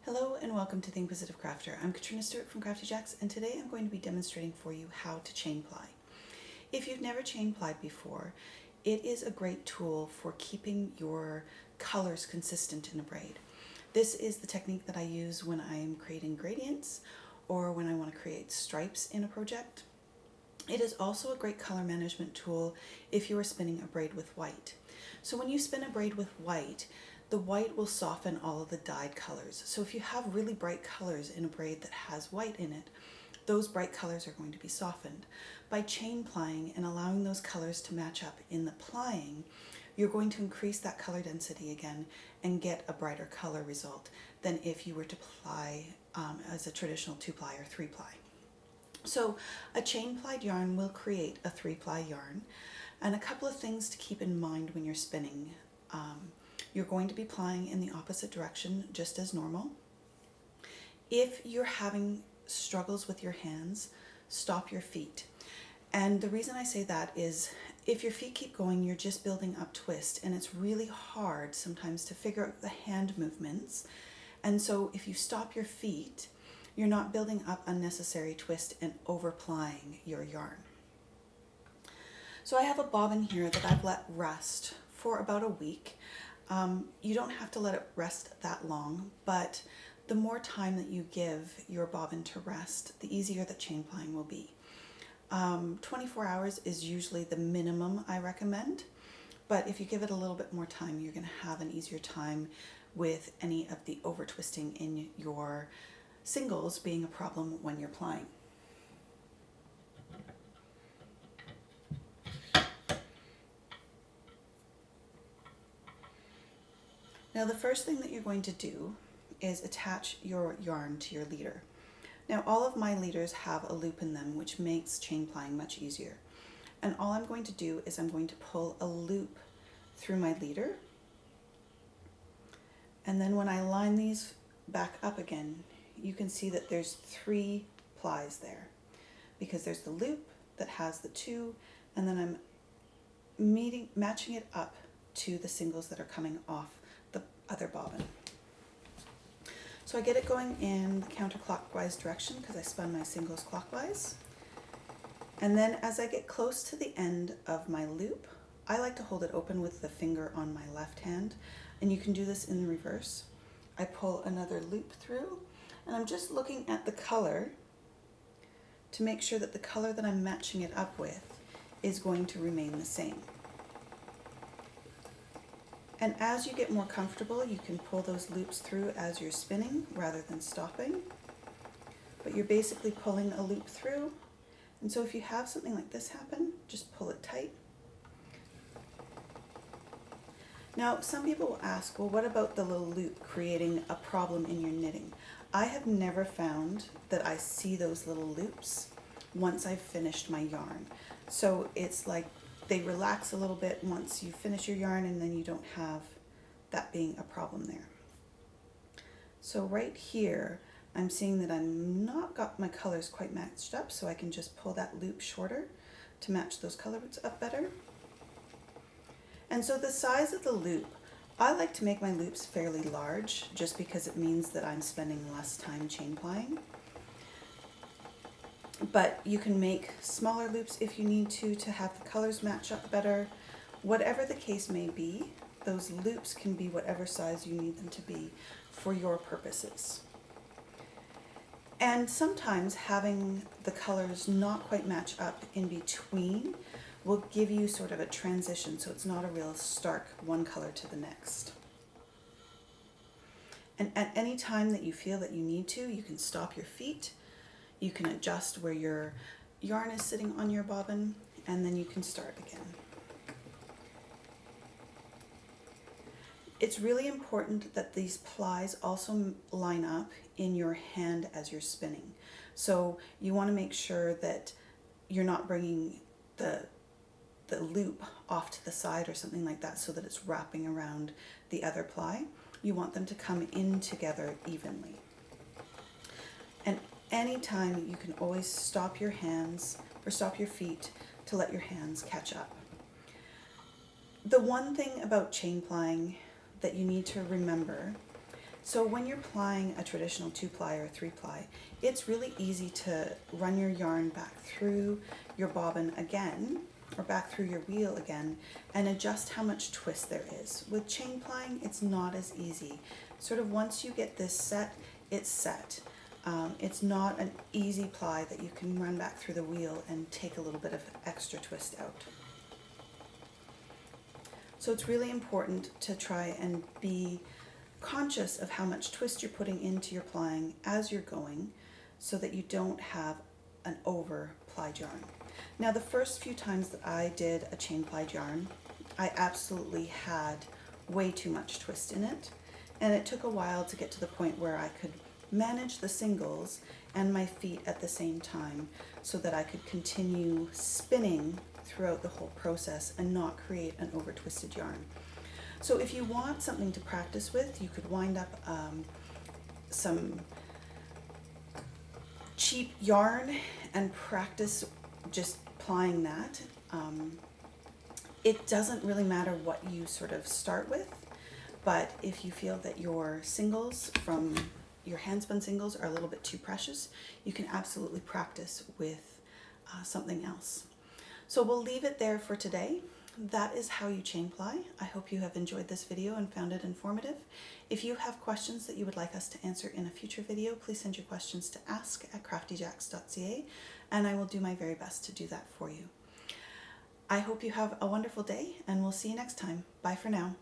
Hello and welcome to The Inquisitive Crafter. I'm Katrina Stewart from Crafty Jacks, and today I'm going to be demonstrating for you how to chain ply. If you've never chain plied before, it is a great tool for keeping your colors consistent in a braid. This is the technique that I use when I'm creating gradients or when I want to create stripes in a project. It is also a great color management tool if you are spinning a braid with white. So when you spin a braid with white, the white will soften all of the dyed colors. So if you have really bright colors in a braid that has white in it, those bright colors are going to be softened. By chain plying and allowing those colors to match up in the plying, you're going to increase that color density again and get a brighter color result than if you were to ply as a traditional 2-ply or 3-ply. So a chain plied yarn will create a 3-ply yarn, and a couple of things to keep in mind when you're spinning. You're going to be plying in the opposite direction just as normal. If you're having struggles with your hands, stop your feet. And the reason I say that is if your feet keep going, you're just building up twist, and it's really hard sometimes to figure out the hand movements. And so if you stop your feet, you're not building up unnecessary twist and over plying your yarn. So I have a bobbin here that I've let rest for about a week. You don't have to let it rest that long, but the more time that you give your bobbin to rest, the easier the chain plying will be. 24 hours is usually the minimum I recommend, but if you give it a little bit more time, you're going to have an easier time with any of the over twisting in your singles being a problem when you're plying. Now the first thing that you're going to do is attach your yarn to your leader. Now all of my leaders have a loop in them, which makes chain plying much easier. And all I'm going to do is I'm going to pull a loop through my leader. And then when I line these back up again, you can see that there's 3 plies there, because there's the loop that has the 2, and then I'm matching it up to the singles that are coming off the other bobbin. So I get it going in the counterclockwise direction because I spun my singles clockwise. And then as I get close to the end of my loop, I like to hold it open with the finger on my left hand, and you can do this in the reverse. I pull another loop through, and I'm just looking at the color to make sure that the color that I'm matching it up with is going to remain the same. And as you get more comfortable, you can pull those loops through as you're spinning rather than stopping. But you're basically pulling a loop through. And so if you have something like this happen, just pull it tight. Now, some people will ask, well, what about the little loop creating a problem in your knitting? I have never found that I see those little loops once I've finished my yarn. So it's like they relax a little bit once you finish your yarn, and then you don't have that being a problem there. So right here, I'm seeing that I'm not got my colors quite matched up, so I can just pull that loop shorter to match those colors up better. And so the size of the loop, I like to make my loops fairly large just because it means that I'm spending less time chain plying. But you can make smaller loops if you need to have the colors match up better. Whatever the case may be, those loops can be whatever size you need them to be for your purposes. And sometimes having the colors not quite match up in between will give you sort of a transition, so it's not a real stark one color to the next. And at any time that you feel that you need to, you can stop your feet. You can adjust where your yarn is sitting on your bobbin, and then you can start again. It's really important that these plies also line up in your hand as you're spinning. So you want to make sure that you're not bringing the loop off to the side or something like that so that it's wrapping around the other ply. You want them to come in together evenly. And anytime you can always stop your hands or stop your feet to let your hands catch up. The one thing about chain plying that you need to remember So when you're plying a traditional 2-ply or 3-ply, it's really easy to run your yarn back through your bobbin again, or back through your wheel again, and adjust how much twist there is. With chain plying, it's not as easy. Sort of once you get this set, it's set. It's not an easy ply that you can run back through the wheel and take a little bit of extra twist out. So it's really important to try and be conscious of how much twist you're putting into your plying as you're going, so that you don't have an over plied yarn. Now, the first few times that I did a chain plied yarn, I absolutely had way too much twist in it, and it took a while to get to the point where I could manage the singles and my feet at the same time, so that I could continue spinning throughout the whole process and not create an over twisted yarn. So if you want something to practice with, you could wind up some cheap yarn and practice just plying that. It doesn't really matter what you sort of start with, but if you feel that your singles from your handspun singles are a little bit too precious, you can absolutely practice with something else. So we'll leave it there for today. That is how you chain ply. I hope you have enjoyed this video and found it informative. If you have questions that you would like us to answer in a future video, please send your questions to ask@craftyjacks.ca, and I will do my very best to do that for you. I hope you have a wonderful day, and we'll see you next time. Bye for now.